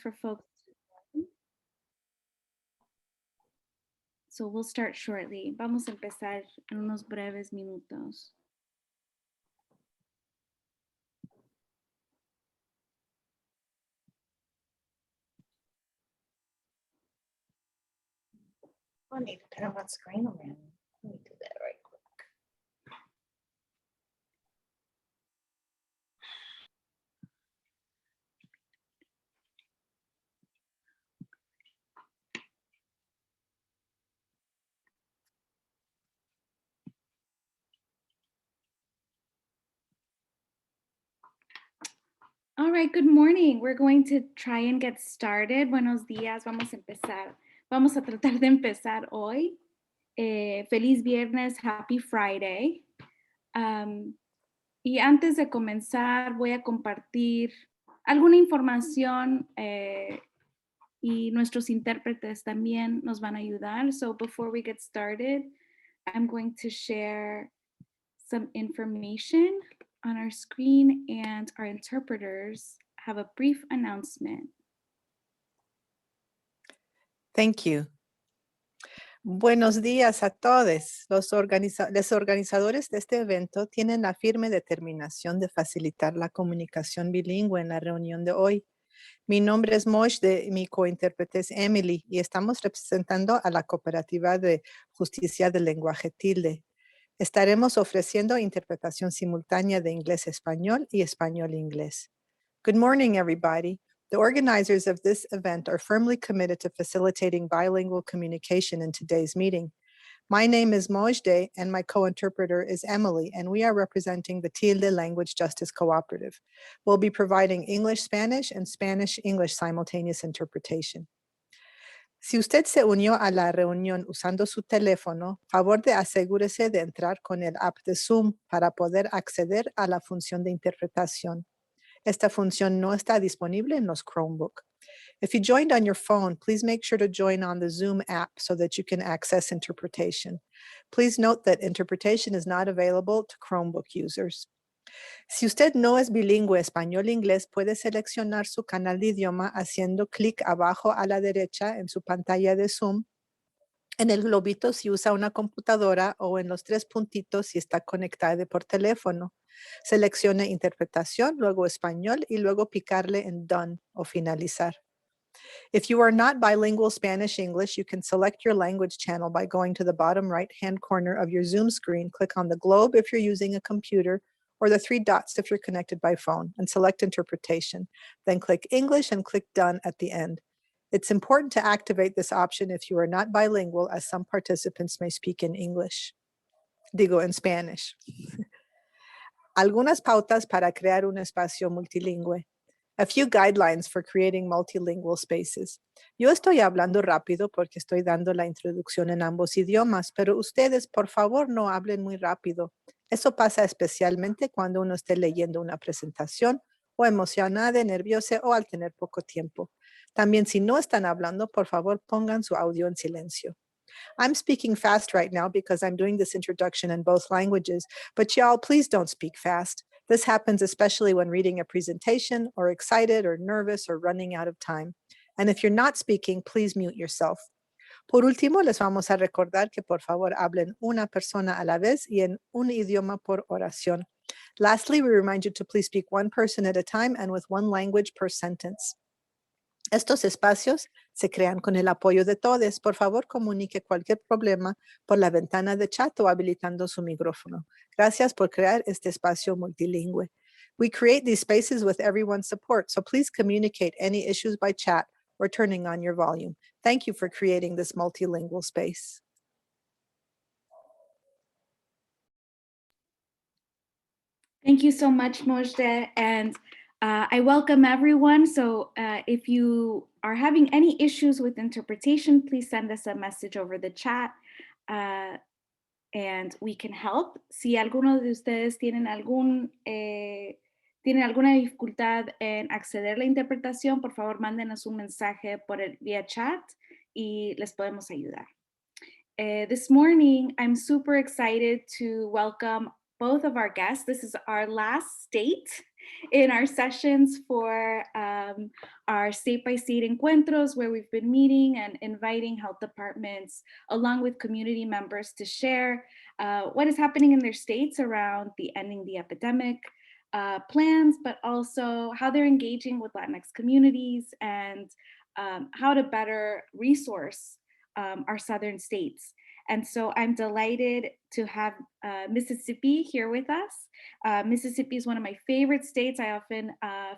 for folks. So we'll start shortly. Vamos a empezar en unos breves minutos. I need to turn my screen around. Let me do that right quick. All right, good morning. We're going to try and get started. Buenos días, vamos a empezar. Vamos a tratar de empezar hoy. Feliz viernes, happy Friday. Y antes de comenzar, voy a compartir alguna información y nuestros intérpretes también nos van a ayudar. So before we get started, I'm going to share some information on our screen, and our interpreters have a brief announcement. Thank you. Buenos días a todos. Los organizadores de este evento tienen la firme determinación de facilitar la comunicación bilingüe en la reunión de hoy. Mi nombre es Moshe y mi cointérprete es Emily y estamos representando a la Cooperativa de Justicia del Lenguaje Tilde. Estaremos ofreciendo interpretación simultánea de inglés-español y español-inglés. Good morning, everybody. The organizers of this event are firmly committed to facilitating bilingual communication in today's meeting. My name is Mojde and my co-interpreter is Emily, and we are representing the Tilde Language Justice Cooperative. We'll be providing English-Spanish and Spanish-English simultaneous interpretation. Si usted se unió a la reunión usando su teléfono, favor de asegúrese de entrar con el app de Zoom para poder acceder a la función de interpretación. Esta función no está disponible en los Chromebook. If you joined on your phone, please make sure to join on the Zoom app so that you can access interpretation. Please note that interpretation is not available to Chromebook users. Si usted no es bilingüe español-inglés, puede seleccionar su canal de idioma haciendo clic abajo a la derecha en su pantalla de Zoom, en el globito si usa una computadora o en los 3 puntitos si está conectado por teléfono. Seleccione interpretación, luego español y luego picarle en Done o finalizar. If you are not bilingual Spanish-English, you can select your language channel by going to the bottom right-hand corner of your Zoom screen, click on the globe if you're using a computer, or the 3 dots if you're connected by phone, and select interpretation. Then click English and click Done at the end. It's important to activate this option if you are not bilingual, as some participants may speak in English. Digo, en Spanish. Algunas pautas para crear un espacio multilingüe. A few guidelines for creating multilingual spaces. Yo estoy hablando rápido porque estoy dando la introducción en ambos idiomas, pero ustedes, por favor, no hablen muy rápido. Eso pasa especialmente cuando uno esté leyendo una presentación o emocionada, nerviosa o al tener poco tiempo. También si no están hablando, por favor, pongan su audio en silencio. I'm speaking fast right now because I'm doing this introduction in both languages, but y'all, please don't speak fast. This happens especially when reading a presentation or excited or nervous or running out of time. And if you're not speaking, please mute yourself. Por último, les vamos a recordar que por favor hablen una persona a la vez y en un idioma por oración. Lastly, we remind you to please speak one person at a time and with one language per sentence. Estos espacios se crean con el apoyo de todos. Por favor, comunique cualquier problema por la ventana de chat o habilitando su micrófono. Gracias por crear este espacio multilingüe. We create these spaces with everyone's support, so please communicate any issues by chat or turning on your volume. Thank you for creating this multilingual space. Thank you so much, Mojde, and I welcome everyone. So if you are having any issues with interpretation, please send us a message over the chat and we can help. Si alguno de ustedes tienen alguna dificultad en acceder a la interpretación, por favor, mándenos un mensaje vía chat y les podemos ayudar. This morning, I'm super excited to welcome both of our guests. This is our last state in our sessions for our state-by-state encuentros, where we've been meeting and inviting health departments along with community members to share what is happening in their states around the ending the epidemic plans, but also how they're engaging with Latinx communities and how to better resource our southern states. And so I'm delighted to have Mississippi here with us. Mississippi is one of my favorite states. I often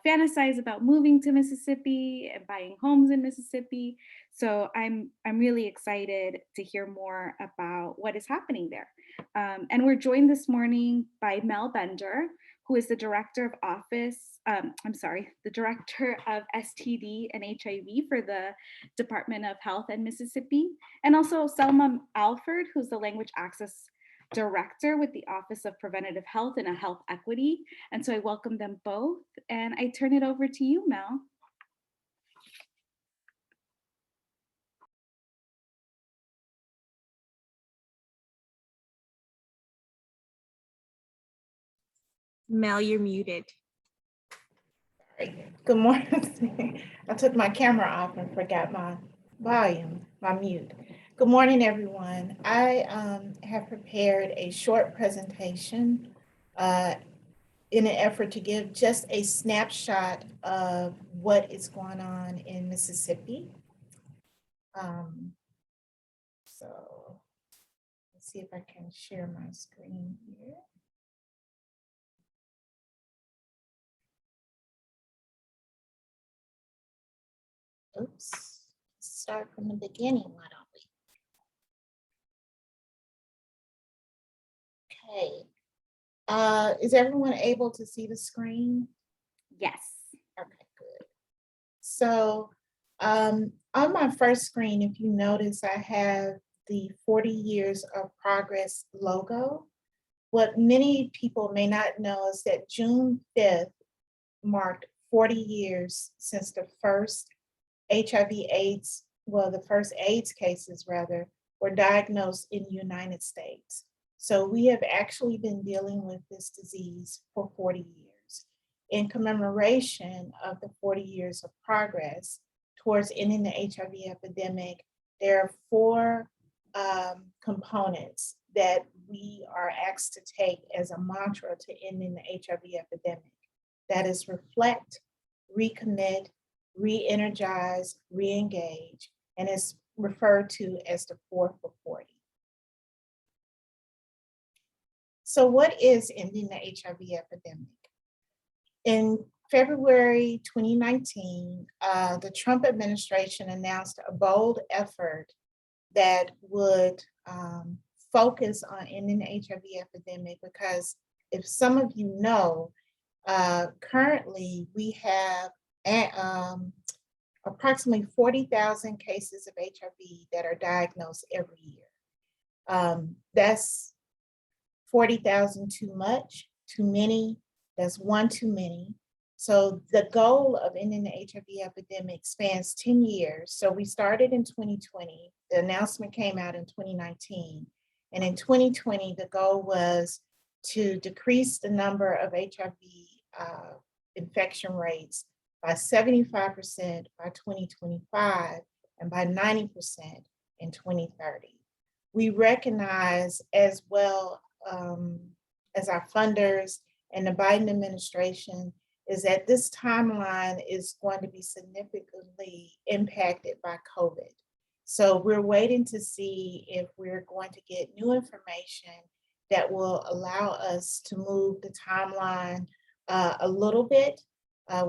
fantasize about moving to Mississippi and buying homes in Mississippi. So I'm really excited to hear more about what is happening there. And we're joined this morning by Mel Bender, who is the director of the director of STD and HIV for the Department of Health in Mississippi, and also Selma Alford, who's the language access director with the Office of Preventative Health and Health Equity. And so I welcome them both, and I turn it over to you, Mel. Mel, you're muted. Good morning. I took my camera off and forgot my volume, my mute. Good morning, everyone. I have prepared a short presentation in an effort to give just a snapshot of what is going on in Mississippi. So let's see if I can share my screen here. Oops, start from the beginning, why don't we? Okay, is everyone able to see the screen? Yes. Okay, good. So on my first screen, if you notice, I have the 40 years of progress logo. What many people may not know is that June 5th marked 40 years since the first HIV/AIDS, well, the first AIDS cases rather, were diagnosed in the United States. So we have actually been dealing with this disease for 40 years. In commemoration of the 40 years of progress towards ending the HIV epidemic, there are four components that we are asked to take as a mantra to ending the HIV epidemic. That is reflect, recommit, re-energize, re-engage, and is referred to as the 4 for 40. So what is ending the HIV epidemic? In February 2019, the Trump administration announced a bold effort that would focus on ending the HIV epidemic, because if some of you know, currently we have approximately 40,000 cases of HIV that are diagnosed every year. That's 40,000 too much, too many, that's one too many. So the goal of ending the HIV epidemic spans 10 years. So we started in 2020, the announcement came out in 2019. And in 2020, the goal was to decrease the number of HIV infection rates by 75% by 2025 and by 90% in 2030. We recognize, as well as our funders and the Biden administration, is that this timeline is going to be significantly impacted by COVID. So we're waiting to see if we're going to get new information that will allow us to move the timeline a little bit.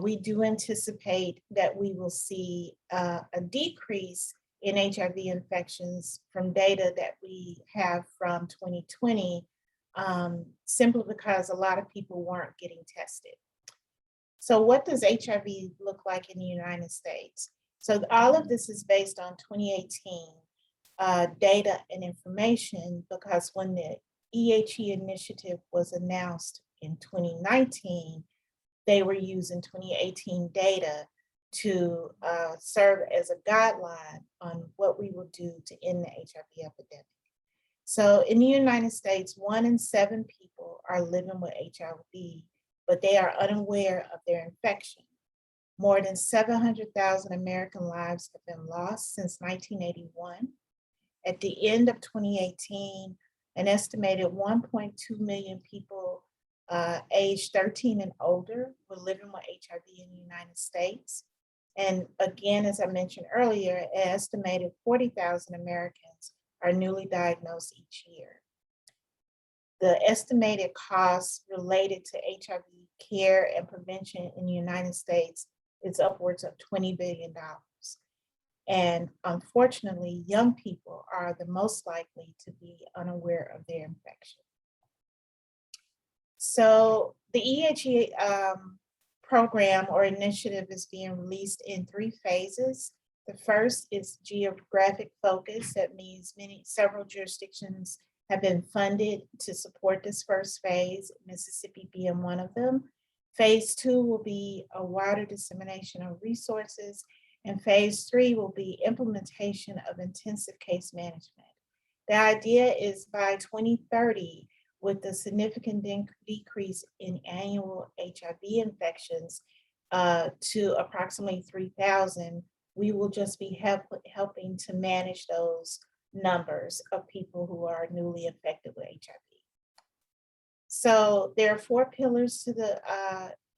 We do anticipate that we will see a decrease in HIV infections from data that we have from 2020, simply because a lot of people weren't getting tested. So what does HIV look like in the United States? So all of this is based on 2018 data and information, because when the EHE initiative was announced in 2019, they were using 2018 data to serve as a guideline on what we will do to end the HIV epidemic. So in the United States, 1 in 7 people are living with HIV but they are unaware of their infection. More than 700,000 American lives have been lost since 1981. At the end of 2018, an estimated 1.2 million people aged 13 and older were living with HIV in the United States. And again, as I mentioned earlier, an estimated 40,000 Americans are newly diagnosed each year. The estimated costs related to HIV care and prevention in the United States is upwards of $20 billion. And unfortunately, young people are the most likely to be unaware of their infection. So the EHE program or initiative is being released in 3 phases. The first is geographic focus. That means several jurisdictions have been funded to support this first phase, Mississippi being one of them. Phase 2 will be a wider dissemination of resources, and phase 3 will be implementation of intensive case management. The idea is by 2030, with the significant decrease in annual HIV infections to approximately 3,000, we will just be helping to manage those numbers of people who are newly infected with HIV. So there are 4 pillars to the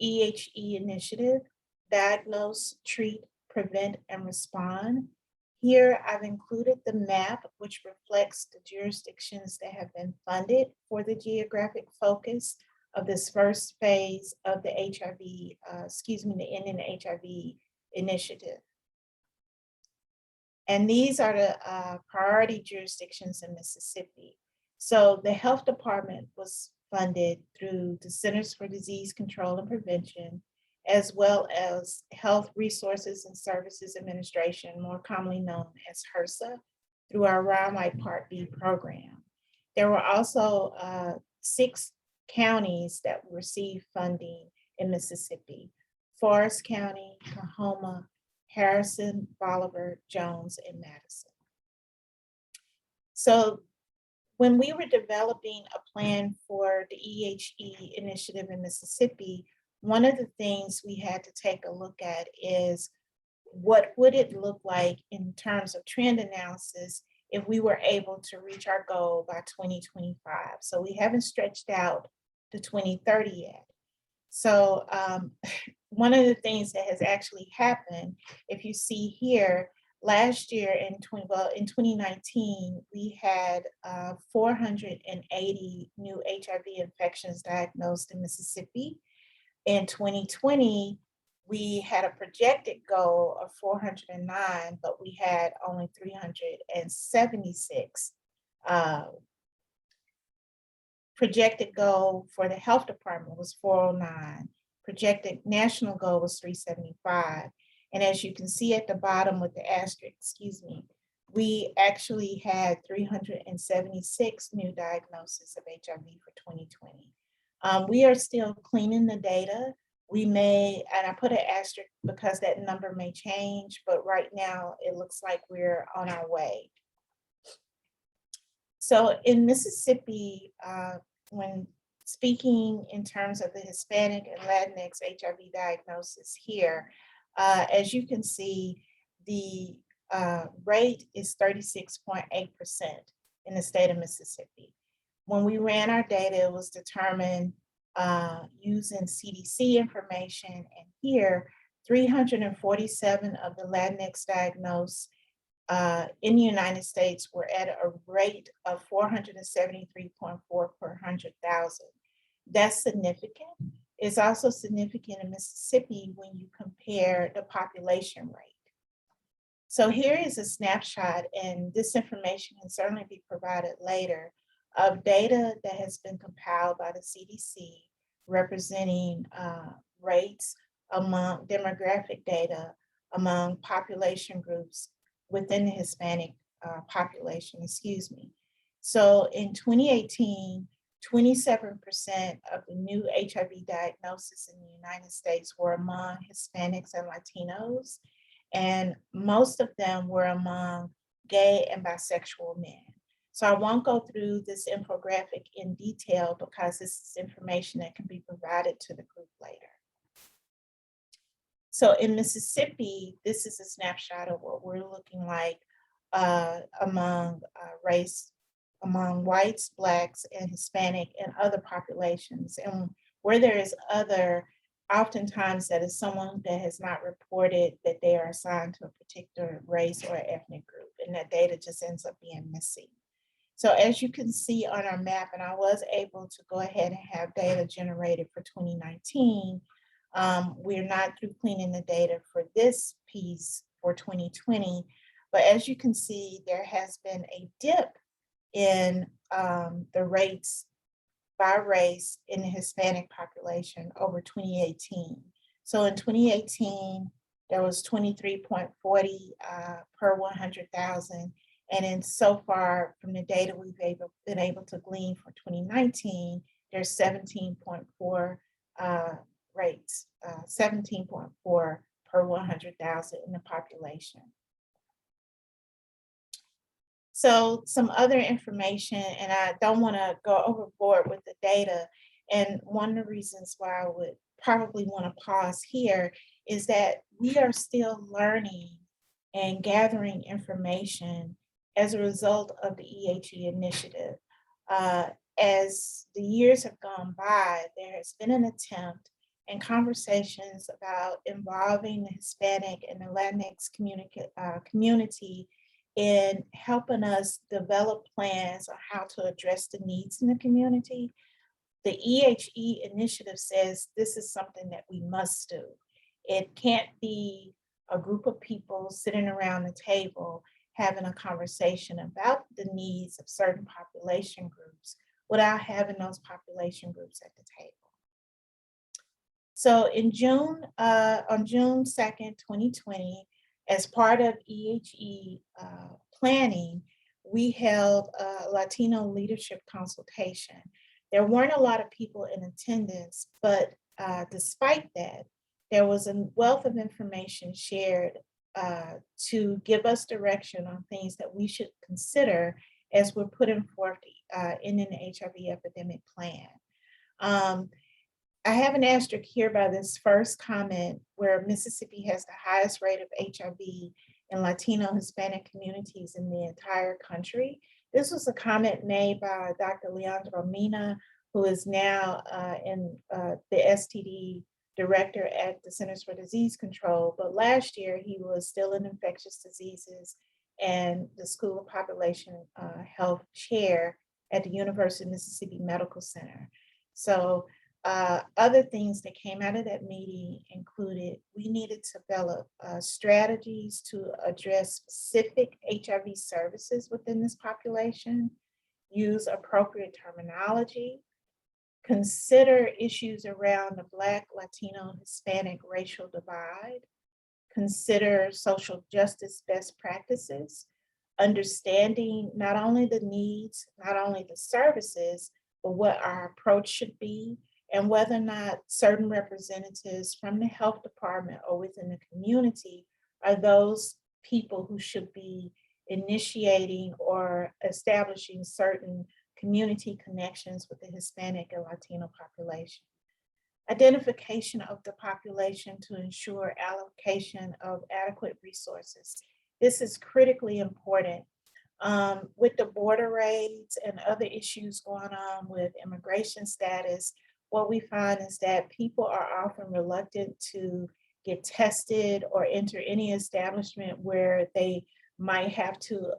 EHE initiative: diagnose, treat, prevent, and respond. Here I've included the map, which reflects the jurisdictions that have been funded for the geographic focus of this first phase of the the Ending HIV initiative. And these are the priority jurisdictions in Mississippi. So the health department was funded through the Centers for Disease Control and Prevention, as well as Health Resources and Services Administration, more commonly known as HRSA, through our Round Part B program. There were also 6 counties that received funding in Mississippi: Forest County, Coahoma, Harrison, Bolivar, Jones, and Madison. So when we were developing a plan for the EHE initiative in Mississippi, one of the things we had to take a look at is what would it look like in terms of trend analysis if we were able to reach our goal by 2025. So we haven't stretched out to 2030 yet. So one of the things that has actually happened, if you see here, last year in 2019, we had 480 new HIV infections diagnosed in Mississippi. In 2020, we had a projected goal of 409, but we had only 376. Projected goal for the health department was 409. Projected national goal was 375. And as you can see at the bottom with the asterisk, we actually had 376 new diagnoses of HIV for 2020. We are still cleaning the data. We may, and I put an asterisk because that number may change, but right now it looks like we're on our way. So in Mississippi, when speaking in terms of the Hispanic and Latinx HIV diagnosis here, as you can see, the rate is 36.8% in the state of Mississippi. When we ran our data, it was determined using CDC information, and here 347 of the Latinx diagnosed in the United States were at a rate of 473.4 per 100,000. That's significant. It's also significant in Mississippi when you compare the population rate. So here is a snapshot, and this information can certainly be provided later, of data that has been compiled by the CDC representing rates among demographic data among population groups within the Hispanic population, So in 2018, 27% of the new HIV diagnoses in the United States were among Hispanics and Latinos, and most of them were among gay and bisexual men. So I won't go through this infographic in detail because this is information that can be provided to the group later. So in Mississippi, this is a snapshot of what we're looking like among among whites, Blacks, and Hispanic and other populations. And where there is other, oftentimes that is someone that has not reported that they are assigned to a particular race or ethnic group, and that data just ends up being missing. So as you can see on our map, and I was able to go ahead and have data generated for 2019, we're not through cleaning the data for this piece for 2020, but as you can see, there has been a dip in the rates by race in the Hispanic population over 2018. So in 2018, there was 23.40 per 100,000. And then so far from the data we've been able to glean for 2019, there's 17.4 rates, 17.4 per 100,000 in the population. So some other information, and I don't want to go overboard with the data. And one of the reasons why I would probably want to pause here is that we are still learning and gathering information as a result of the EHE initiative. As the years have gone by, there has been an attempt and conversations about involving the Hispanic and the Latinx community in helping us develop plans on how to address the needs in the community. The EHE initiative says this is something that we must do. It can't be a group of people sitting around the table having a conversation about the needs of certain population groups without having those population groups at the table. So in June, on June 2nd, 2020, as part of EHE planning, we held a Latino leadership consultation. There weren't a lot of people in attendance, but despite that, there was a wealth of information shared to give us direction on things that we should consider as we're putting forth in an HIV epidemic plan. I have an asterisk here by this first comment where Mississippi has the highest rate of HIV in Latino Hispanic communities in the entire country. This was a comment made by Dr. Leandro Mina, who is now in the STD director at the Centers for Disease Control. But last year he was still in infectious diseases and the School of Population Health chair at the University of Mississippi Medical Center. So other things that came out of that meeting included we needed to develop strategies to address specific HIV services within this population, use appropriate terminology, consider issues around the Black, Latino, Hispanic racial divide, consider social justice best practices, understanding not only the needs, not only the services, but what our approach should be, and whether or not certain representatives from the health department or within the community are those people who should be initiating or establishing certain community connections with the Hispanic and Latino population. Identification of the population to ensure allocation of adequate resources. This is critically important. With the border raids and other issues going on with immigration status, what we find is that people are often reluctant to get tested or enter any establishment where they might have to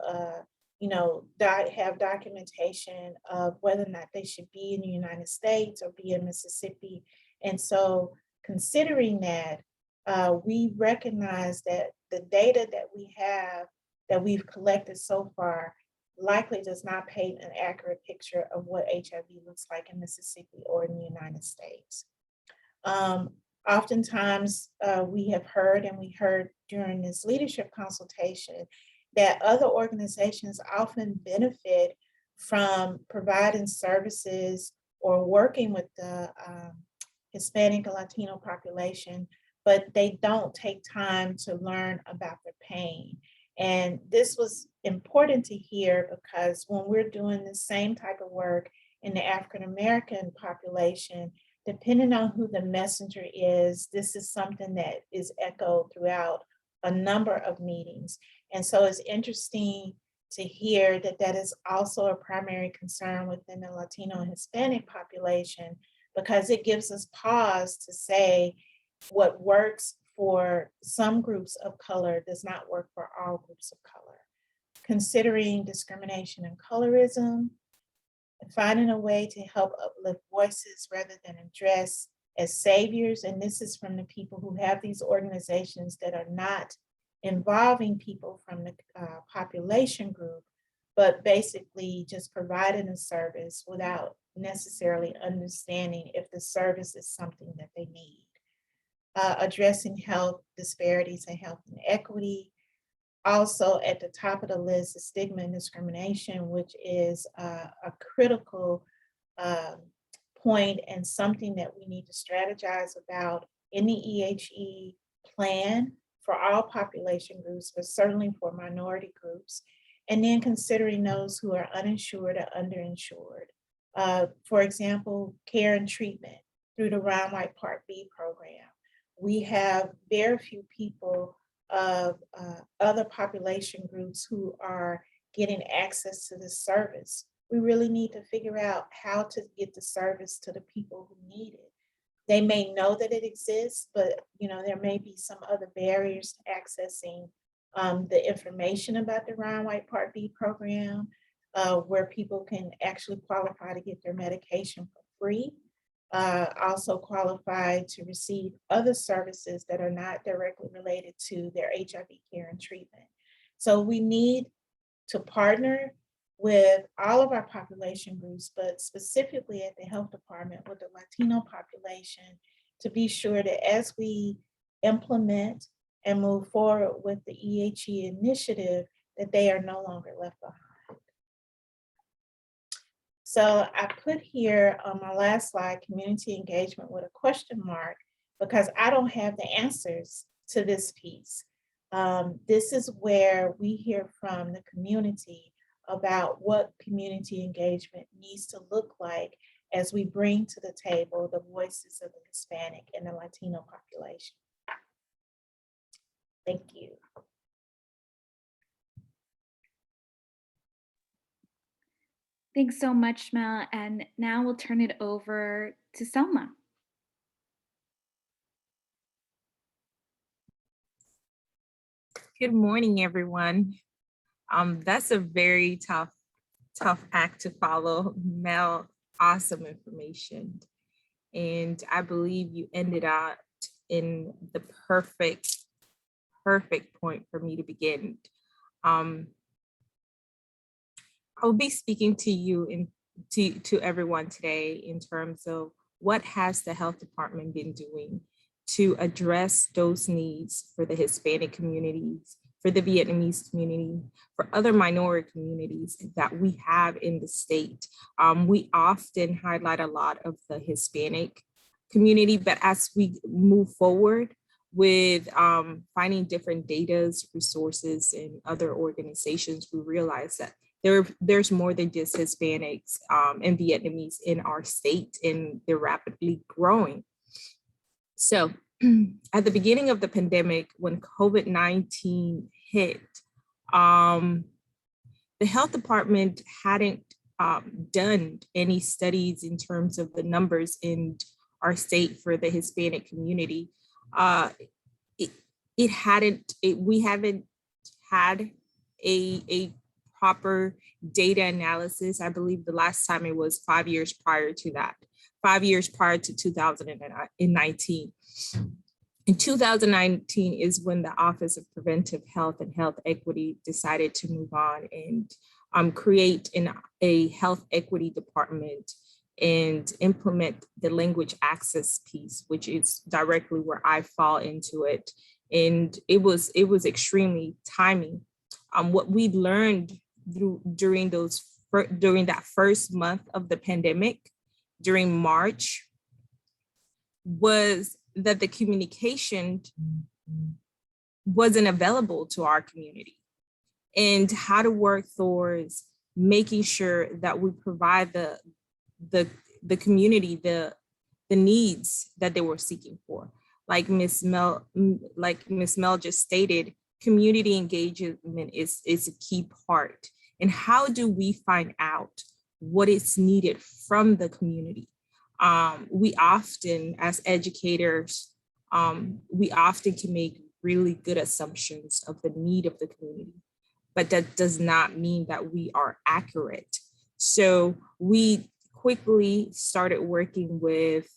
have documentation of whether or not they should be in the United States or be in Mississippi. And so considering that, we recognize that the data that we have, that we've collected so far, likely does not paint an accurate picture of what HIV looks like in Mississippi or in the United States. Oftentimes, we have heard, and we heard during this leadership consultation, that other organizations often benefit from providing services or working with the Hispanic and Latino population, but they don't take time to learn about their pain. And this was important to hear because when we're doing the same type of work in the African American population, depending on who the messenger is, this is something that is echoed throughout a number of meetings. And so it's interesting to hear that that is also a primary concern within the Latino and Hispanic population, because it gives us pause to say what works for some groups of color does not work for all groups of color. Considering discrimination and colorism, finding a way to help uplift voices rather than address as saviors. And this is from the people who have these organizations that are not involving people from the population group, but basically just providing a service without necessarily understanding if the service is something that they need. Addressing health disparities and health inequity. Also at the top of the list is stigma and discrimination, which is a critical point and something that we need to strategize about in the EHE plan for all population groups, but certainly for minority groups. And then considering those who are uninsured or underinsured. For example, care and treatment through the Round White Part B program. We have very few people of other population groups who are getting access to this service. We really need to figure out how to get the service to the people who need it. They may know that it exists, but there may be some other barriers to accessing the information about the Round White Part B program, where people can actually qualify to get their medication for free. Also qualified to receive other services that are not directly related to their HIV care and treatment. So we need to partner with all of our population groups, but specifically at the health department with the Latino population, to be sure that as we implement and move forward with the EHE initiative, that they are no longer left behind. So I put here on my last slide, community engagement with a question mark, because I don't have the answers to this piece. This is where we hear from the community about what community engagement needs to look like as we bring to the table the voices of the Hispanic and the Latino population. Thank you. Thanks so much, Mel. And now we'll turn it over to Selma. Good morning, everyone. That's a very tough act to follow. Mel, awesome information. And I believe you ended out in the perfect point for me to begin. I'll be speaking to you and to everyone today in terms of what has the health department been doing to address those needs for the Hispanic communities, for the Vietnamese community, for other minority communities that we have in the state. We often highlight a lot of the Hispanic community, but as we move forward with finding different data, resources, and other organizations, we realize that there's more than just Hispanics and Vietnamese in our state, and they're rapidly growing. So at the beginning of the pandemic, when COVID-19 hit, the health department hadn't done any studies in terms of the numbers in our state for the Hispanic community. We haven't had a proper data analysis. I believe the last time it was 5 years prior to that, 5 years prior to 2019. In 2019 is when the Office of Preventive Health and Health Equity decided to move on and create a health equity department and implement the language access piece, which is directly where I fall into it. And it was extremely timely. What we learned during that first month of the pandemic, during March, was that the communication wasn't available to our community. and how to work towards making sure that we provide the community the needs that they were seeking for. Like Miss Mel just stated, community engagement is a key part. And how do we find out what is needed from the community? We often, as educators, we often can make really good assumptions of the need of the community, but that does not mean that we are accurate. So we quickly started working with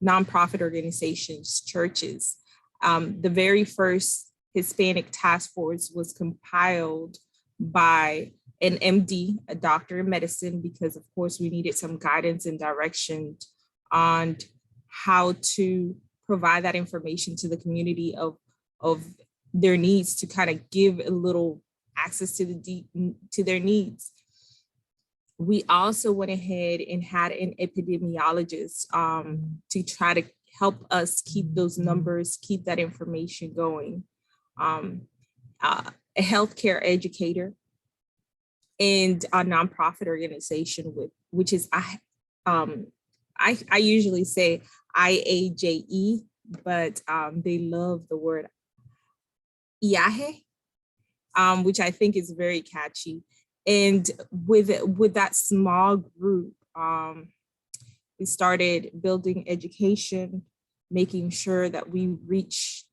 nonprofit organizations, churches. The very first Hispanic task force was compiled by an MD, a doctor in medicine, because of course we needed some guidance and direction on how to provide that information to the community of their needs, to kind of give a little access to their needs. We also went ahead and had an epidemiologist to try to help us keep those numbers, keep that information going. A healthcare educator, and a nonprofit organization which is I usually say IAJE, but they love the word EHE, which I think is very catchy. And with that small group, we started building education, making sure that we reached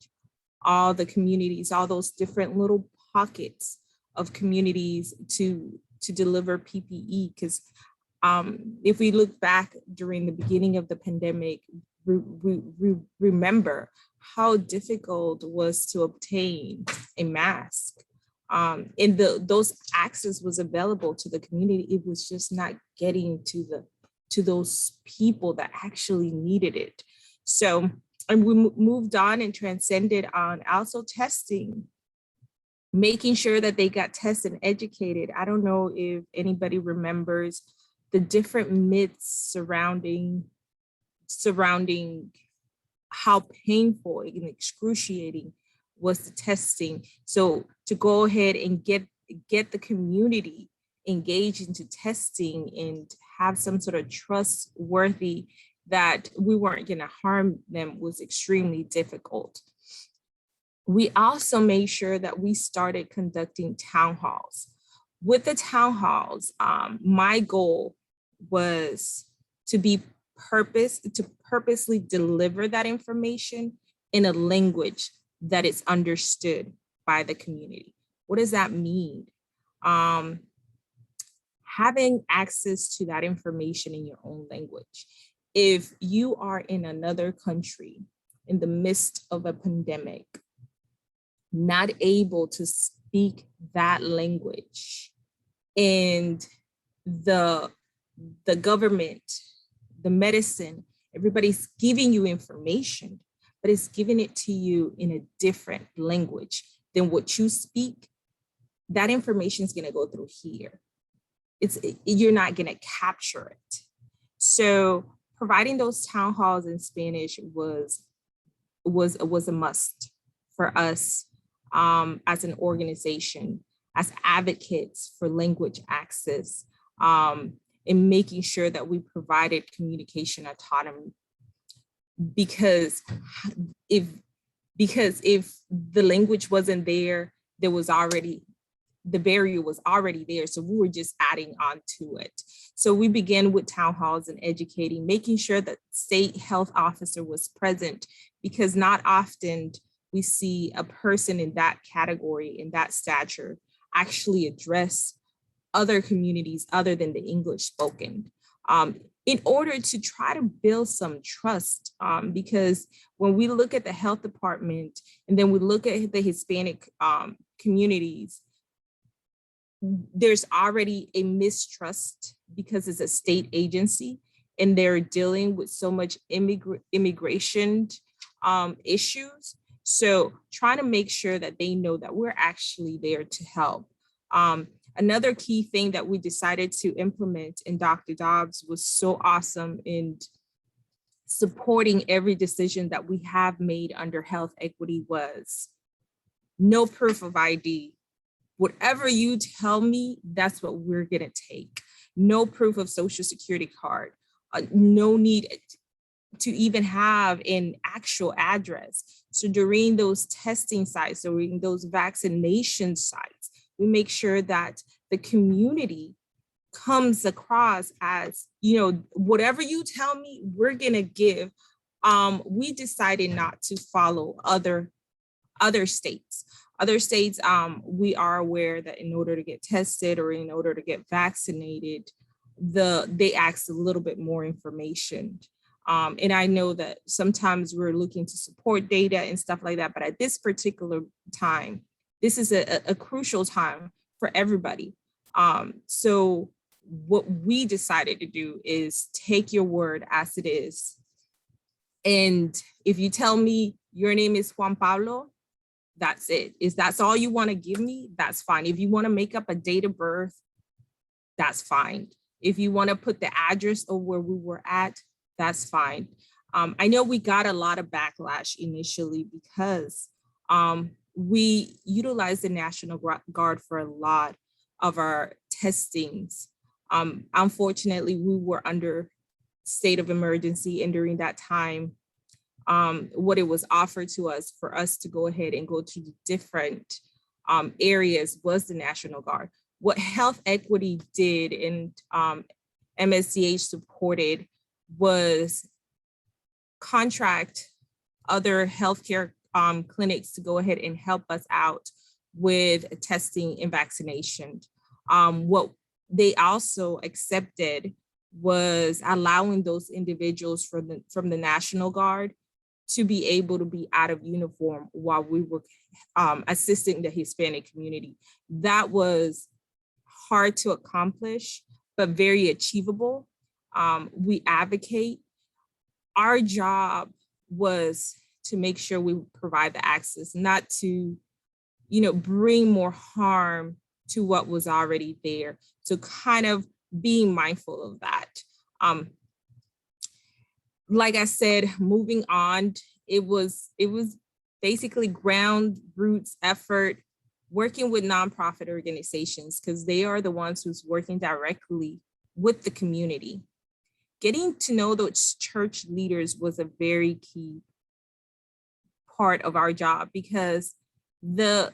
all the communities, all those different little pockets of communities to deliver PPE. Because if we look back during the beginning of the pandemic, we remember how difficult it was to obtain a mask. And those access was available to the community. It was just not getting to those people that actually needed it. So, and we moved on and transcended on also testing, making sure that they got tested and educated. I don't know if anybody remembers the different myths surrounding how painful and excruciating was the testing. So to go ahead and get the community engaged into testing and have some sort of trustworthy that we weren't going to harm them was extremely difficult. We also made sure that we started conducting town halls. With the town halls, my goal was to purposely deliver that information in a language that is understood by the community. What does that mean? Having access to that information in your own language. If you are in another country in the midst of a pandemic, not able to speak that language, and the government, the medicine, everybody's giving you information, but it's giving it to you in a different language than what you speak, that information is going to go through here. You're not going to capture it. So providing those town halls in Spanish was a must for us as an organization, as advocates for language access, in making sure that we provided communication autonomy. Because if the language wasn't there, the barrier was already there. So we were just adding on to it. So we began with town halls and educating, making sure that state health officer was present, because not often we see a person in that category, in that stature, actually address other communities other than the English spoken, in order to try to build some trust. Because when we look at the health department and then we look at the Hispanic communities, there's already a mistrust because it's a state agency and they're dealing with so much immigration issues. So trying to make sure that they know that we're actually there to help. Another key thing that we decided to implement, and Dr. Dobbs was so awesome in supporting every decision that we have made under health equity, was no proof of ID Whatever you tell me, that's what we're gonna take. No proof of social security card, no need to even have an actual address. So during those testing sites, during those vaccination sites, we make sure that the community comes across as, whatever you tell me, we're gonna give. We decided not to follow other states. Other states, we are aware that in order to get tested or in order to get vaccinated, they ask a little bit more information. And I know that sometimes we're looking to support data and stuff like that, but at this particular time, this is a crucial time for everybody. So what we decided to do is take your word as it is. And if you tell me your name is Juan Pablo, that's it. That's all you want to give me, that's fine. If you want to make up a date of birth, that's fine. If you want to put the address of where we were at, that's fine. I know we got a lot of backlash initially because we utilized the National Guard for a lot of our testings. Unfortunately, we were under state of emergency, and during that time, what it was offered to us for us to go ahead and go to different areas was the National Guard. What Health Equity did and MSDH supported was contract other healthcare clinics to go ahead and help us out with testing and vaccination. What they also accepted was allowing those individuals from the National Guard to be able to be out of uniform while we were assisting the Hispanic community. That was hard to accomplish, but very achievable. We advocate. Our job was to make sure we provide the access, not to, bring more harm to what was already there. So kind of being mindful of that. Like I said, moving on, it was basically ground roots effort, working with nonprofit organizations, because they are the ones who's working directly with the community. Getting to know those church leaders was a very key part of our job, because the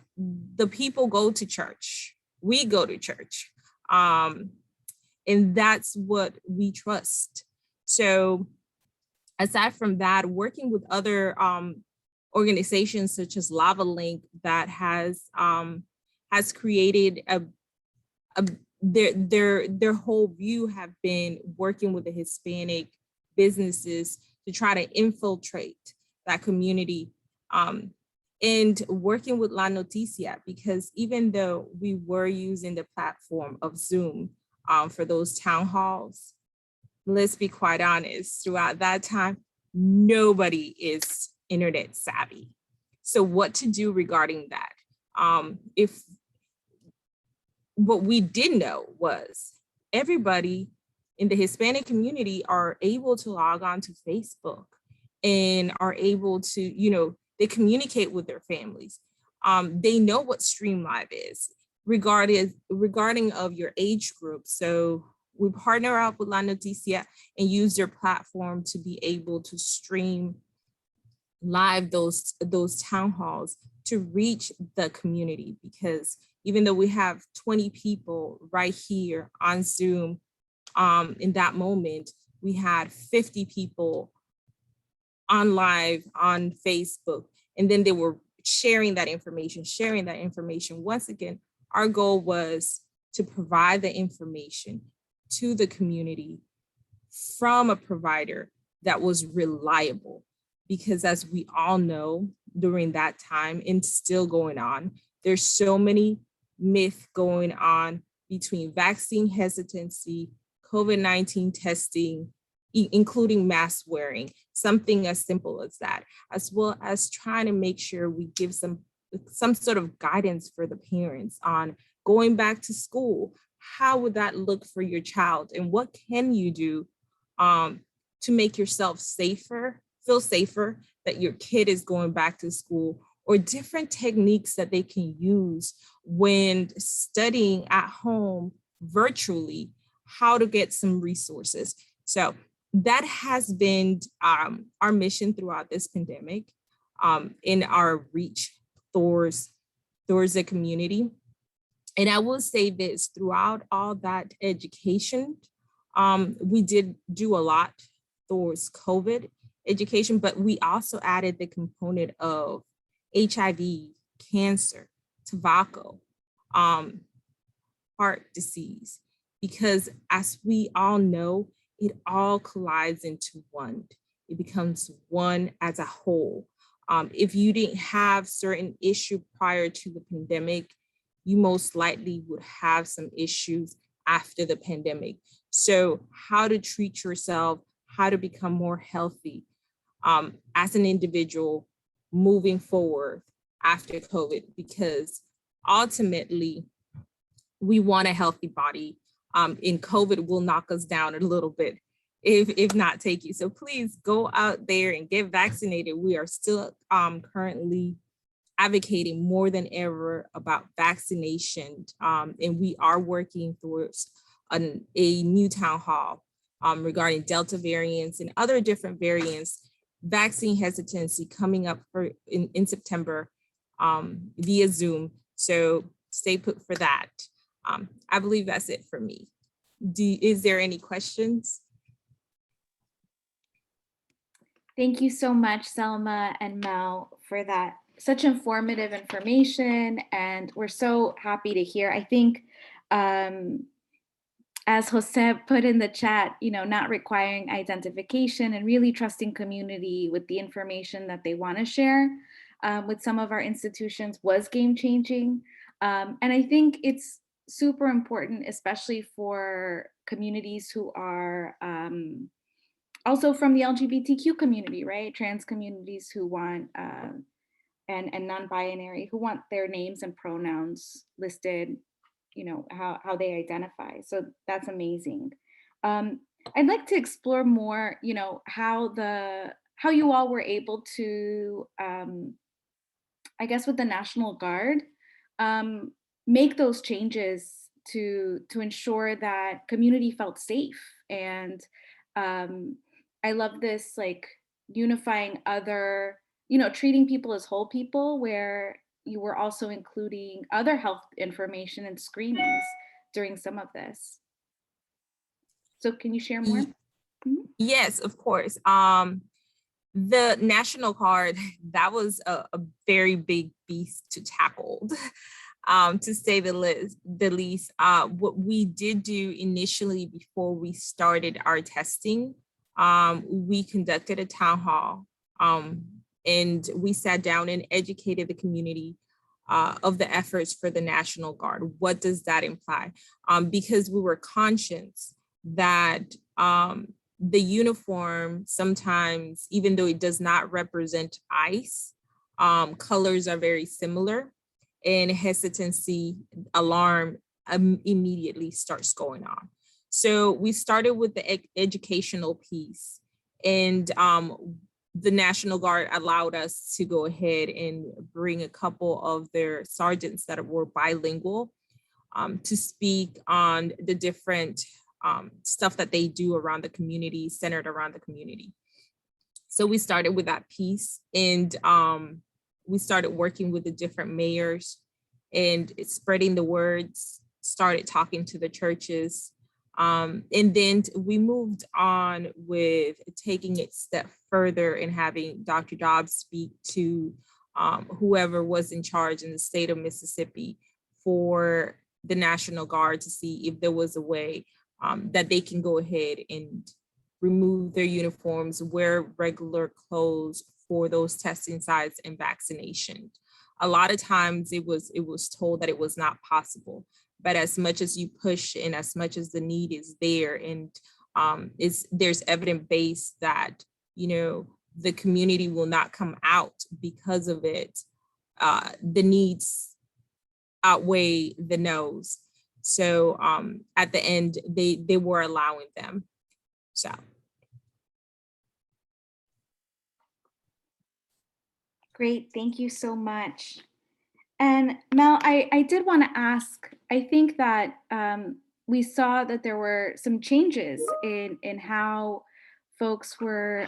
people go to church, we go to church, and that's what we trust. So aside from that, working with other organizations such as Lava Link that has created their whole view have been working with the Hispanic businesses to try to infiltrate that community, and working with La Noticia, because even though we were using the platform of Zoom for those town halls, let's be quite honest, throughout that time, nobody is internet savvy. So what to do regarding that? If what we did know was everybody in the Hispanic community are able to log on to Facebook and are able to, they communicate with their families. They know what Stream Live is regarding of your age group. So we partner up with La Noticia and use their platform to be able to stream live those town halls to reach the community, because even though we have 20 people right here on Zoom, in that moment, we had 50 people on live on Facebook, and then they were sharing that information. Once again, our goal was to provide the information to the community from a provider that was reliable, because as we all know, during that time and still going on, there's so many myths going on between vaccine hesitancy, COVID-19 testing, including mask wearing, something as simple as that, as well as trying to make sure we give some sort of guidance for the parents on going back to school. How would that look for your child? And what can you do to make yourself safer, feel safer that your kid is going back to school, or different techniques that they can use when studying at home virtually, how to get some resources. So that has been our mission throughout this pandemic, in our reach towards the community. And I will say this, throughout all that education, we did do a lot towards COVID education, but we also added the component of HIV, cancer, tobacco, heart disease, because as we all know, it all collides into one. It becomes one as a whole. If you didn't have certain issue prior to the pandemic, you most likely would have some issues after the pandemic. So how to treat yourself, how to become more healthy as an individual moving forward after COVID, because ultimately we want a healthy body. And COVID will knock us down a little bit if not take you. So please go out there and get vaccinated. We are still currently advocating more than ever about vaccination. And we are working towards a new town hall regarding Delta variants and other different variants, vaccine hesitancy coming up in September via Zoom. So stay put for that. I believe that's it for me. Is there any questions? Thank you so much, Selma and Mel, for that. Such informative information, and we're so happy to hear. I think, as Jose put in the chat, not requiring identification and really trusting community with the information that they want to share with some of our institutions was game-changing. And I think it's super important, especially for communities who are also from the LGBTQ community, right? Trans communities who want, and non-binary, who want their names and pronouns listed, how they identify. So that's amazing. I'd like to explore more, how you all were able to, I guess with the National Guard, make those changes to ensure that community felt safe. And I love this, like, unifying other, treating people as whole people, where you were also including other health information and screenings during some of this. So can you share more? Yes, of course. The National Guard, that was a very big beast to tackle, to say the least. What we did do initially before we started our testing, we conducted a town hall, and we sat down and educated the community of the efforts for the National Guard. What does that imply? Because we were conscious that the uniform sometimes, even though it does not represent ICE, colors are very similar, and hesitancy, alarm immediately starts going on. So we started with the educational piece, and the National Guard allowed us to go ahead and bring a couple of their sergeants that were bilingual to speak on the different stuff that they do around the community, centered around the community. So we started with that piece, and we started working with the different mayors and spreading the words, started talking to the churches. And then we moved on with taking it a step further and having Dr. Dobbs speak to whoever was in charge in the state of Mississippi for the National Guard to see if there was a way that they can go ahead and remove their uniforms, wear regular clothes for those testing sites and vaccination. A lot of times it was told that it was not possible, but as much as you push and as much as the need is there, and there's evidence base that, the community will not come out because of it, the needs outweigh the no's. So at the end, they were allowing them. So. Great, thank you so much. And Mel, I did want to ask, I think that we saw that there were some changes in how folks were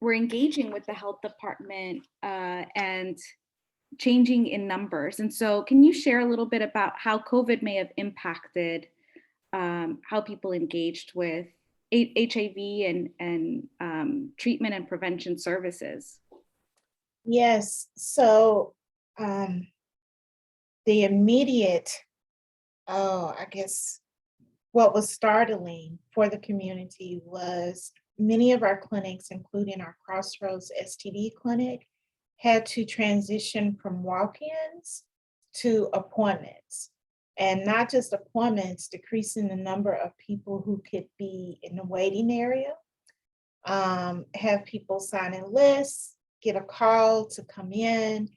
engaging with the health department and changing in numbers. And so can you share a little bit about how COVID may have impacted how people engaged with HIV and treatment and prevention services? Yes, so the immediate, I guess what was startling for the community was many of our clinics, including our Crossroads STD clinic, had to transition from walk-ins to appointments. And not just appointments, decreasing the number of people who could be in the waiting area, have people sign in lists, get a call to come in.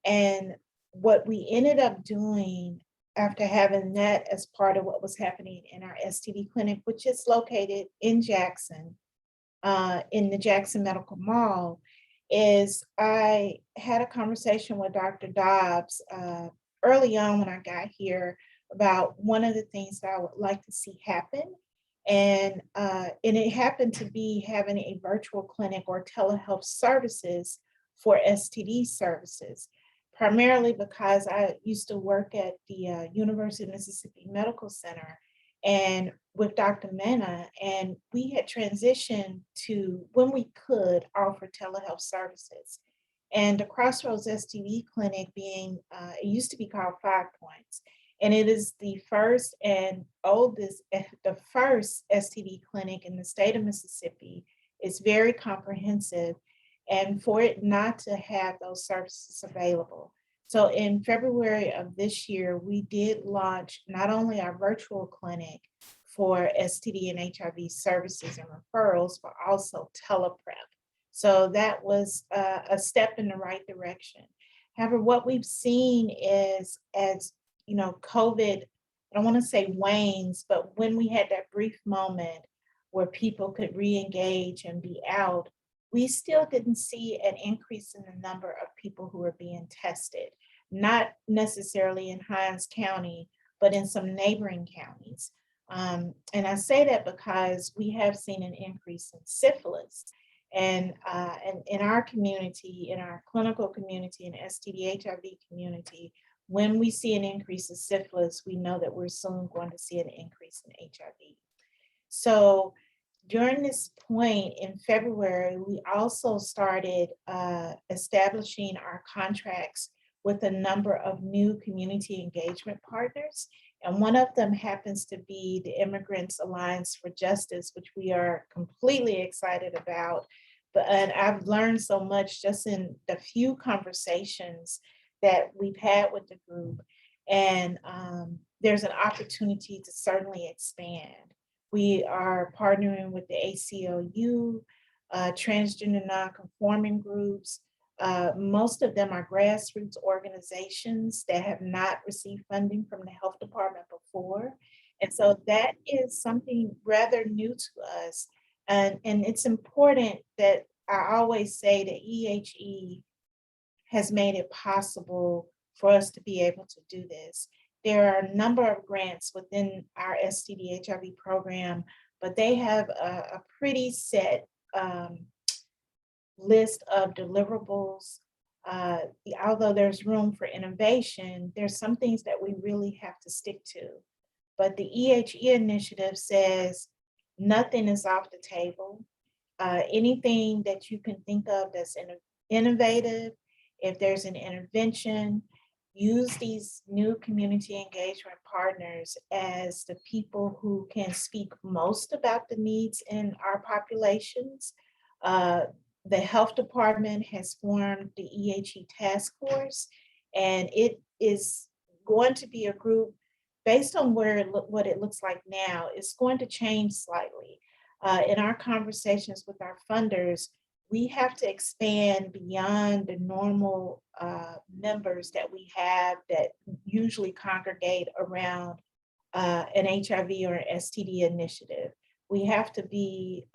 And what we ended up doing after having that as part of what was happening in our STD clinic, which is located in Jackson, in the Jackson Medical Mall, is I had a conversation with Dr. Dobbs early on when I got here about one of the things that I would like to see happen. And it happened to be having a virtual clinic or telehealth services for STD services, primarily because I used to work at the University of Mississippi Medical Center and with Dr. Mena, and we had transitioned to, when we could, offer telehealth services. And the Crossroads STD clinic being, it used to be called 5 Points, and it is the first and oldest, the first STD clinic in the state of Mississippi. It's very comprehensive, and for it not to have those services available. So in February of this year, we did launch not only our virtual clinic for STD and HIV services and referrals, but also teleprep. So that was a step in the right direction. However, what we've seen is, as you know, COVID, I don't want to say wanes, but when we had that brief moment where people could re-engage and be out, we still didn't see an increase in the number of people who are being tested, not necessarily in Hinds County, but in some neighboring counties. And I say that because we have seen an increase in syphilis. And in our community, in our clinical community, and STD HIV community, when we see an increase in syphilis, we know that we're soon going to see an increase in HIV. So during this point in February, we also started establishing our contracts with a number of new community engagement partners. And one of them happens to be the Immigrants Alliance for Justice, which we are completely excited about. And I've learned so much just in the few conversations that we've had with the group. And there's an opportunity to certainly expand. We are partnering with the ACLU, transgender nonconforming groups. Most of them are grassroots organizations that have not received funding from the health department before. And so that is something rather new to us. And it's important that I always say that EHE has made it possible for us to be able to do this. There are a number of grants within our STD HIV program, but they have a pretty set list of deliverables. Although there's room for innovation, there's some things that we really have to stick to. But the EHE initiative says nothing is off the table. Anything that you can think of that's innovative, if there's an intervention, use these new community engagement partners as the people who can speak most about the needs in our populations. The health department has formed the EHE task force, and it is going to be a group based on what it looks like now. It's going to change slightly. In our conversations with our funders, we have to expand beyond the normal members that we have that usually congregate around an HIV or an STD initiative. We have to be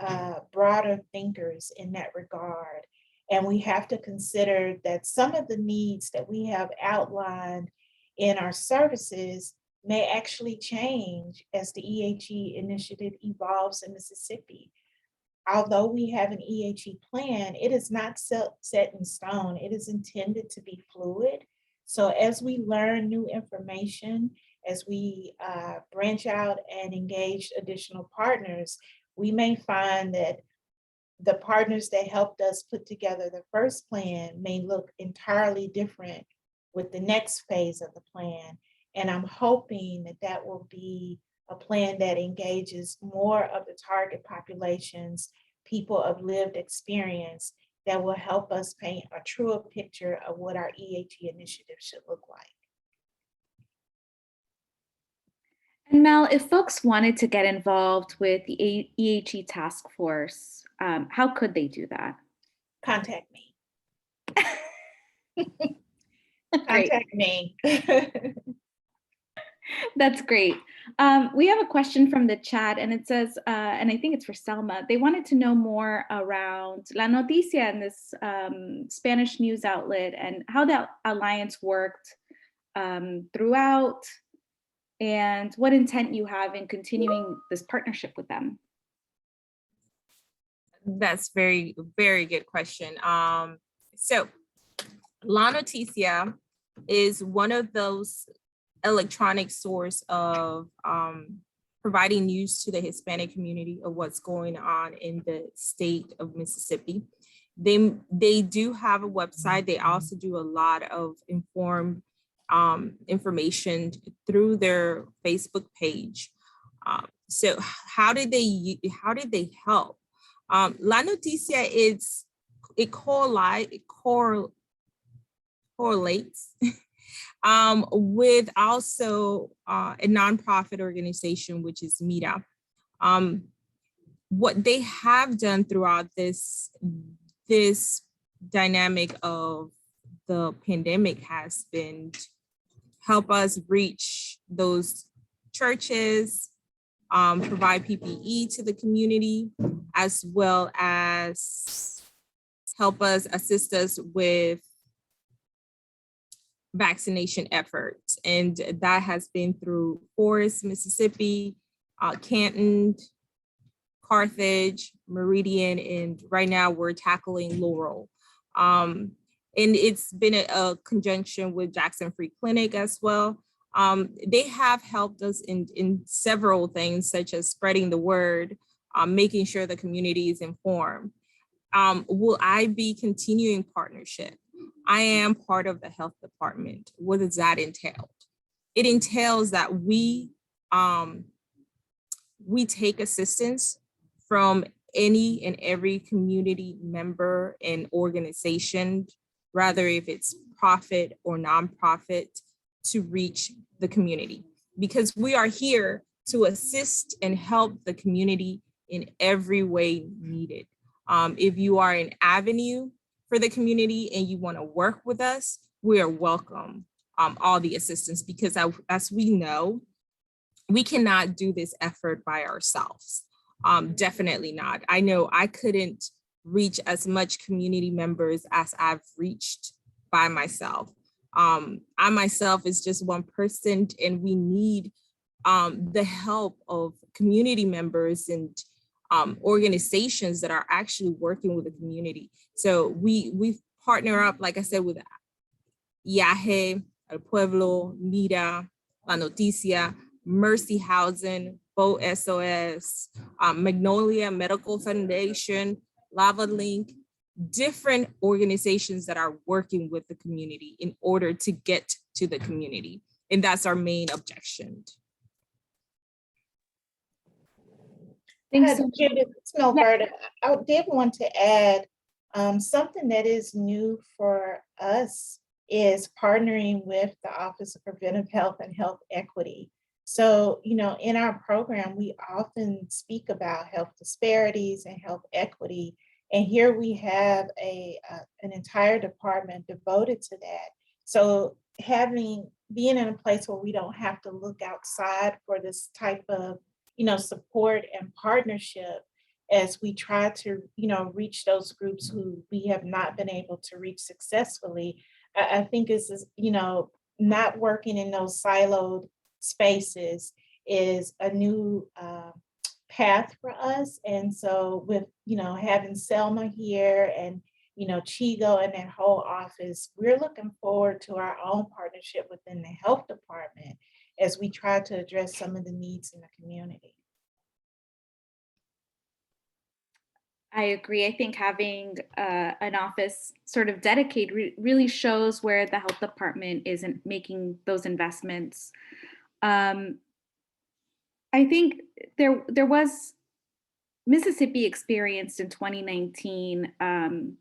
broader thinkers in that regard. And we have to consider that some of the needs that we have outlined in our services may actually change as the EHE initiative evolves in Mississippi. Although we have an EHE plan, it is not set in stone. It is intended to be fluid. So as we learn new information, as we branch out and engage additional partners, we may find that the partners that helped us put together the first plan may look entirely different with the next phase of the plan. And I'm hoping that that will be a plan that engages more of the target populations, people of lived experience, that will help us paint a truer picture of what our EHE initiative should look like. And Mel, if folks wanted to get involved with the EHE task force, how could they do that? Contact me. Great. Contact me. That's great. We have a question from the chat, and it says, and I think it's for Selma, they wanted to know more around La Noticia and this Spanish news outlet and how that alliance worked throughout, and what intent you have in continuing this partnership with them. That's very, very good question. So La Noticia is one of those electronic source of providing news to the Hispanic community of what's going on in the state of Mississippi. They do have a website. They also do a lot of informed information through their Facebook page. So how did they help? La Noticia correlates with also a nonprofit organization, which is MIRA. What they have done throughout this dynamic of the pandemic has been help us reach those churches, provide PPE to the community, as well as help us assist us with vaccination efforts. And that has been through Forest, Mississippi, Canton, Carthage, Meridian, and right now we're tackling Laurel. And it's been a conjunction with Jackson Free Clinic as well. They have helped us in several things, such as spreading the word, making sure the community is informed. Will I be continuing partnership? I am part of the health department. What does that entail? It entails that we take assistance from any and every community member and organization, rather if it's profit or nonprofit, to reach the community, because we are here to assist and help the community in every way needed. If you are an avenue for the community and you want to work with us, we are welcome all the assistance, because as we know, we cannot do this effort by ourselves. Definitely not. I know I couldn't reach as much community members as I've reached by myself. I myself is just one person, and we need the help of community members and organizations that are actually working with the community. So we partner up, like I said, with EHE, El Pueblo, MIRA, La Noticia, Mercy Housing, Bo SOS, Magnolia Medical Foundation, Lava Link, different organizations that are working with the community in order to get to the community. And that's our main objection. Thanks so much. Judith, it's Melberta. I did want to add something that is new for us is partnering with the Office of Preventive Health and Health Equity. So, you know, in our program, we often speak about health disparities and health equity. And here we have an entire department devoted to that. So being in a place where we don't have to look outside for this type of, you know, support and partnership, as we try to, reach those groups who we have not been able to reach successfully. I think is, not working in those siloed spaces is a new path for us. And so with, having Selma here and, Chigo and that whole office, we're looking forward to our own partnership within the health department as we try to address some of the needs in the community. I agree. I think having an office sort of dedicated really shows where the health department isn't making those investments. I think there was Mississippi experienced in 2019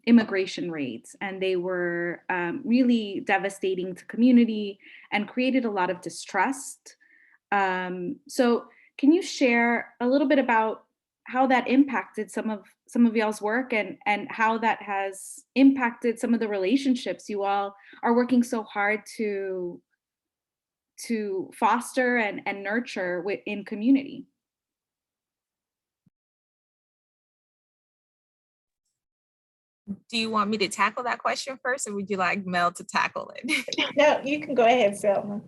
immigration raids, and they were really devastating to community and created a lot of distrust. So can you share a little bit about how that impacted some of y'all's work and how that has impacted some of the relationships you all are working so hard to foster and nurture in community? Do you want me to tackle that question first, or would you like Mel to tackle it? No, you can go ahead, Selma.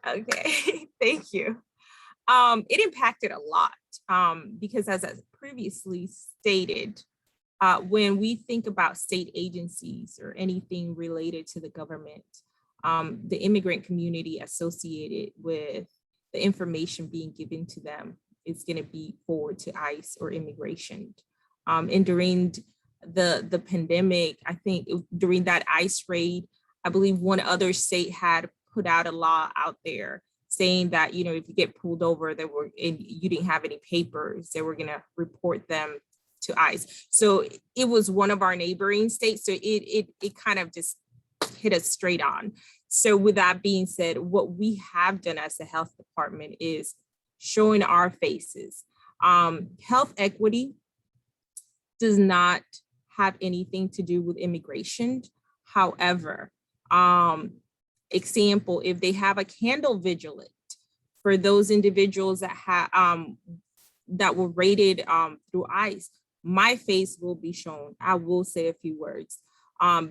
Okay, thank you. It impacted a lot because as I previously stated, when we think about state agencies or anything related to the government, the immigrant community associated with the information being given to them is going to be forward to ICE or immigration. And during the pandemic, I think during that ICE raid, I believe one other state had put out a law out there saying that, if you get pulled over, and you didn't have any papers, they were going to report them to ICE. So it was one of our neighboring states. So it kind of just hit us straight on. So with that being said, what we have done as the health department is showing our faces. Health equity does not have anything to do with immigration. However, example, if they have a candle vigilant for those individuals that were rated through ICE, my face will be shown. I will say a few words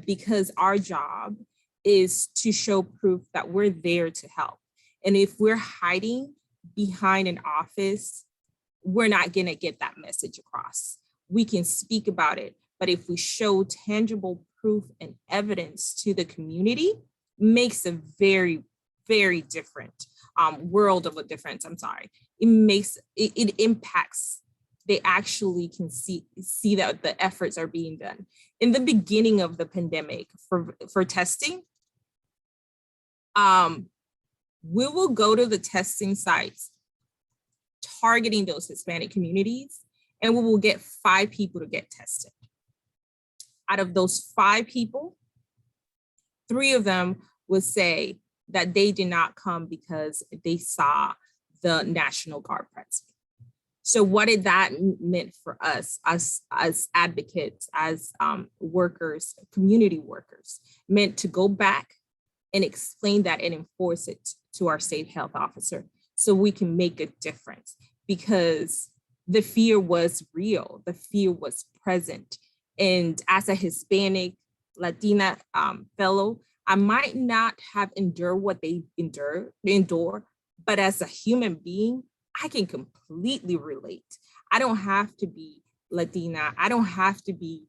because our job is to show proof that we're there to help. And if we're hiding behind an office, we're not gonna get that message across. We can speak about it, but if we show tangible proof and evidence to the community, makes a very, very different world of a difference. I'm sorry. It impacts. They actually can see that the efforts are being done. In the beginning of the pandemic for testing, we will go to the testing sites targeting those Hispanic communities, and we will get 5 people to get tested. Out of those 5 people, 3 of them would say that they did not come because they saw the National Guard present. So what did that mean for us as advocates, as workers, community workers, meant to go back and explain that and enforce it to our state health officer so we can make a difference, because the fear was real, the fear was present. And as a Hispanic Latina fellow, I might not have endured what they endure, but as a human being, I can completely relate. I don't have to be Latina. I don't have to be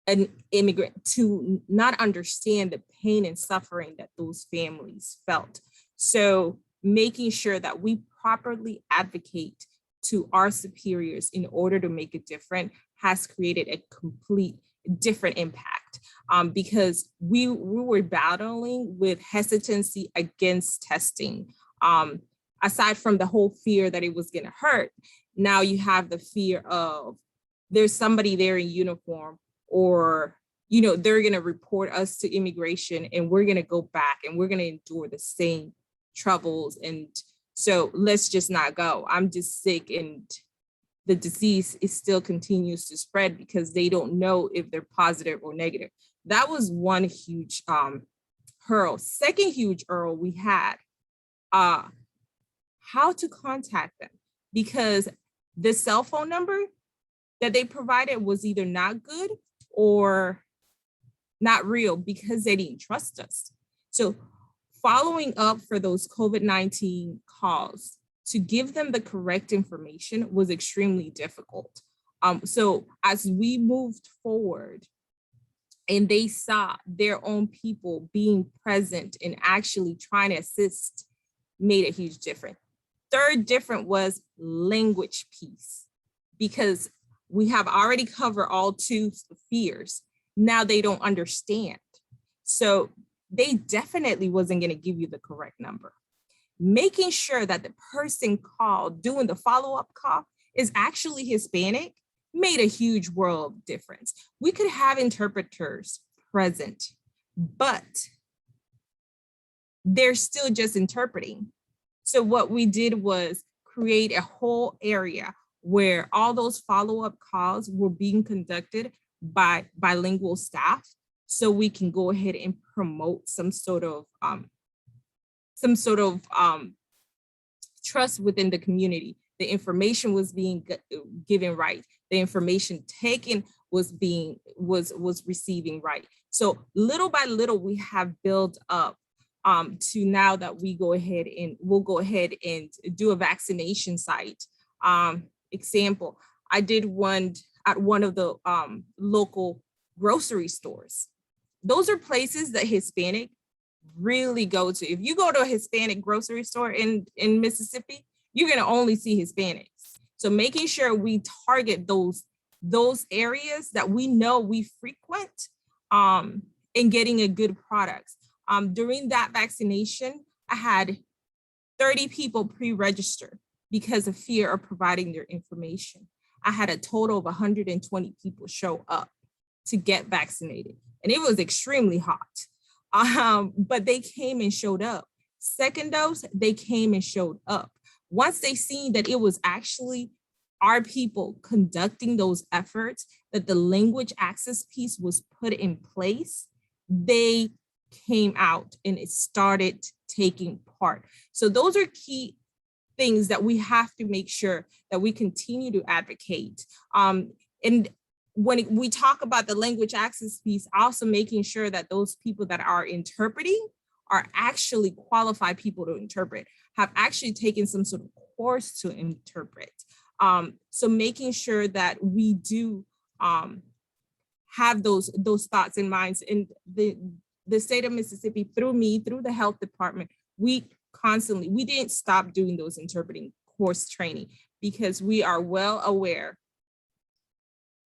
an immigrant to not understand the pain and suffering that those families felt. So making sure that we properly advocate to our superiors in order to make a difference has created a complete different impact because we were battling with hesitancy against testing. Aside from the whole fear that it was going to hurt, now you have the fear of there's somebody there in uniform, or they're going to report us to immigration and we're going to go back and we're going to endure the same troubles. And so let's just not go. I'm just sick, and the disease still continues to spread because they don't know if they're positive or negative. That was one huge hurdle. Second huge hurdle we had, how to contact them, because the cell phone number that they provided was either not good or not real because they didn't trust us. So following up for those COVID-19 calls to give them the correct information was extremely difficult. So as we moved forward and they saw their own people being present and actually trying to assist, made a huge difference. Third different was language piece, because we have already covered all two fears. Now they don't understand. So they definitely wasn't going to give you the correct number. Making sure that the person called doing the follow-up call is actually Hispanic made a huge world difference. We could have interpreters present, but they're still just interpreting. So what we did was create a whole area where all those follow-up calls were being conducted by bilingual staff, so we can go ahead and promote some sort of trust within the community. The information was being given right. The information taken was receiving right. So little by little, we have built up to now that we'll go ahead and do a vaccination site. Example, I did one at one of the local grocery stores. Those are places that Hispanic really go to. If you go to a Hispanic grocery store in Mississippi, you're gonna only see Hispanics. So making sure we target those areas that we know we frequent and getting a good products. During that vaccination, I had 30 people pre-register because of fear of providing their information. I had a total of 120 people show up to get vaccinated, and it was extremely hot. But they came and showed up. Second dose, they came and showed up. Once they seen that it was actually our people conducting those efforts, that the language access piece was put in place, they came out and it started taking part. So those are key things that we have to make sure that we continue to advocate. And when we talk about the language access piece, also making sure that those people that are interpreting are actually qualified people to interpret, have actually taken some sort of course to interpret. So making sure that we do have those thoughts and minds. And the state of Mississippi, through the health department, we didn't stop doing those interpreting course training, because we are well aware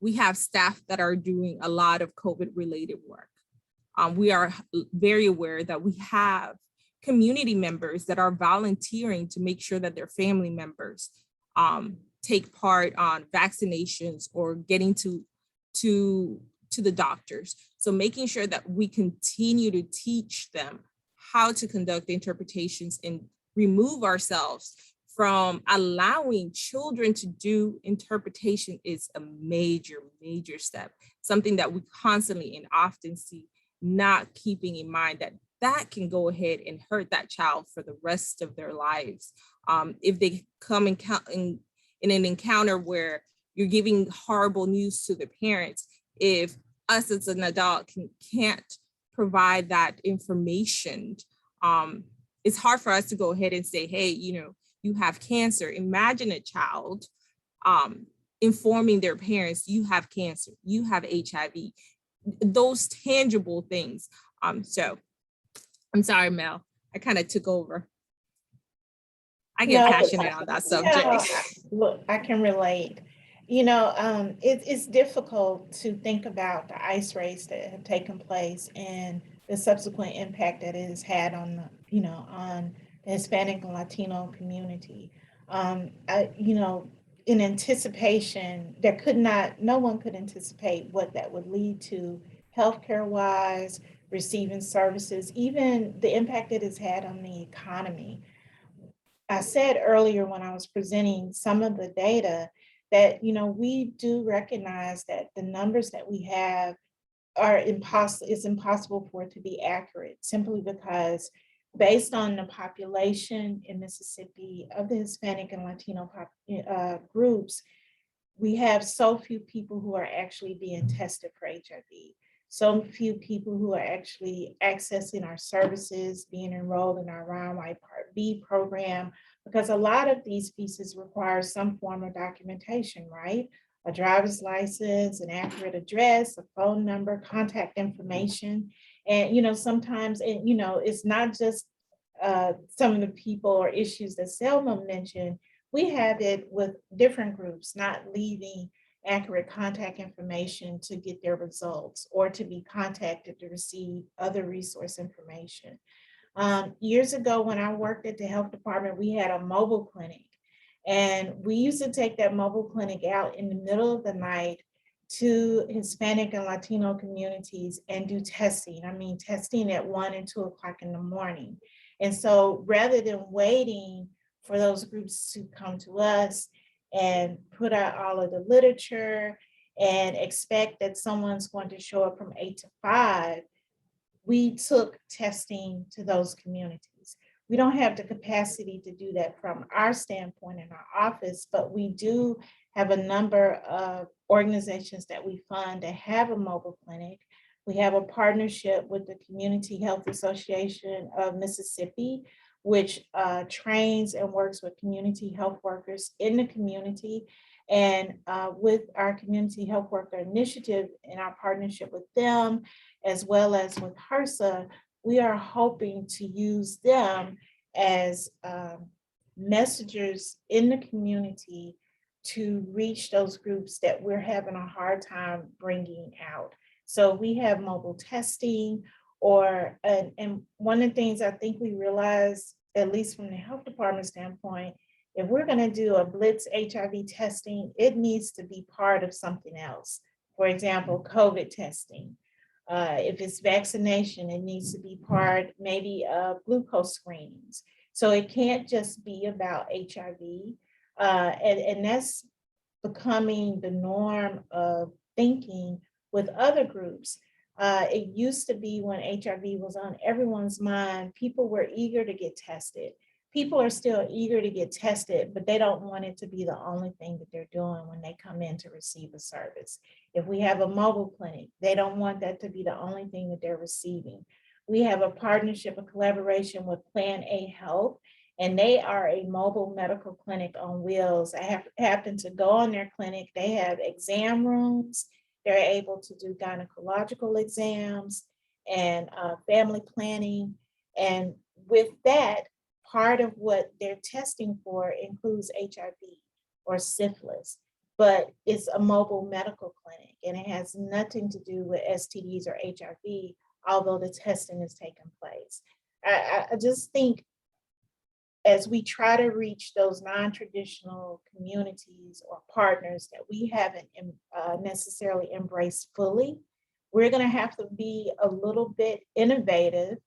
we have staff that are doing a lot of COVID related work. We are very aware that we have community members that are volunteering to make sure that their family members take part on vaccinations or getting to the doctors. So making sure that we continue to teach them how to conduct interpretations and remove ourselves from allowing children to do interpretation is a major, major step. Something that we constantly and often see, not keeping in mind that can go ahead and hurt that child for the rest of their lives. If they come in an encounter where you're giving horrible news to the parents, if us as an adult can't provide that information, it's hard for us to go ahead and say, hey, you have cancer. Imagine a child informing their parents, you have cancer, you have HIV, those tangible things. So I'm sorry, Mel, I kind of took over. I get passionate on that subject. Look, I can relate. It's difficult to think about the ICE raids that have taken place and the subsequent impact that it has had on on the Hispanic and Latino community. In anticipation, no one could anticipate what that would lead to healthcare wise, receiving services, even the impact it has had on the economy. I said earlier when I was presenting some of the data that, we do recognize that the numbers that we have are impossible. It's impossible for it to be accurate, simply because based on the population in Mississippi of the Hispanic and Latino groups, we have so few people who are actually being tested for HIV. So few people who are actually accessing our services, being enrolled in our Round White Part B program, because a lot of these pieces require some form of documentation, right? A driver's license, an accurate address, a phone number, contact information. And, you know, sometimes, and, you know, it's not just some of the people or issues that Selma mentioned. We have it with different groups not leaving accurate contact information to get their results or to be contacted to receive other resource information. Years ago, when I worked at the health department, we had a mobile clinic, and we used to take that mobile clinic out in the middle of the night to Hispanic and Latino communities and do testing. I mean, testing at 1 and 2 o'clock in the morning. And so rather than waiting for those groups to come to us and put out all of the literature and expect that someone's going to show up from 8 to 5, we took testing to those communities. We don't have the capacity to do that from our standpoint in our office, but we do have a number of organizations that we fund that have a mobile clinic. We have a partnership with the Community Health Association of Mississippi, which trains and works with community health workers in the community. And with our Community Health Worker Initiative and our partnership with them, as well as with HRSA, we are hoping to use them as messengers in the community to reach those groups that we're having a hard time bringing out. So we have mobile testing, and one of the things I think we realize, at least from the health department standpoint, if we're going to do a blitz HIV testing, it needs to be part of something else. For example, COVID testing. If it's vaccination, it needs to be part maybe of glucose screenings. So it can't just be about HIV. And that's becoming the norm of thinking with other groups. It used to be when HIV was on everyone's mind, people were eager to get tested. People are still eager to get tested, but they don't want it to be the only thing that they're doing when they come in to receive a service. If we have a mobile clinic, they don't want that to be the only thing that they're receiving. We have a partnership, a collaboration with Plan A Health, and they are a mobile medical clinic on wheels. I happen to go on their clinic. They have exam rooms. They're able to do gynecological exams and family planning. And with that, part of what they're testing for includes HIV or syphilis, but it's a mobile medical clinic and it has nothing to do with STDs or HIV, although the testing is taking place. I just think as we try to reach those non-traditional communities or partners that we haven't necessarily embraced fully, we're going to have to be a little bit innovative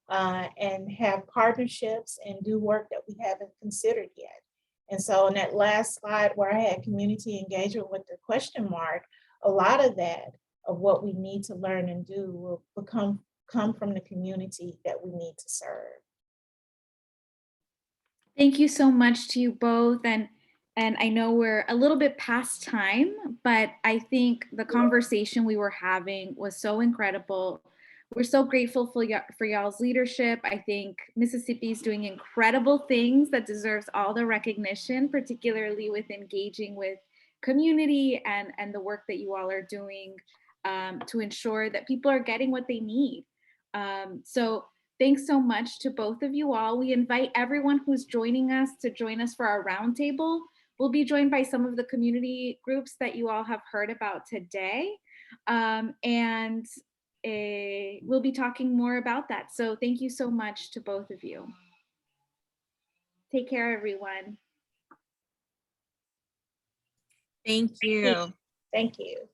and have partnerships and do work that we haven't considered yet. And so in that last slide where I had community engagement with the question mark, a lot of that, of what we need to learn and do, will come from the community that we need to serve. Thank you so much to you both. And I know we're a little bit past time, but I think the conversation we were having was so incredible. We're so grateful for y'all's leadership. I think Mississippi is doing incredible things that deserves all the recognition, particularly with engaging with community and the work that you all are doing to ensure that people are getting what they need. So thanks so much to both of you all. We invite everyone who's joining us to join us for our roundtable. We'll be joined by some of the community groups that you all have heard about today. We'll be talking more about that. So thank you so much to both of you. Take care, everyone. Thank you. Thank you.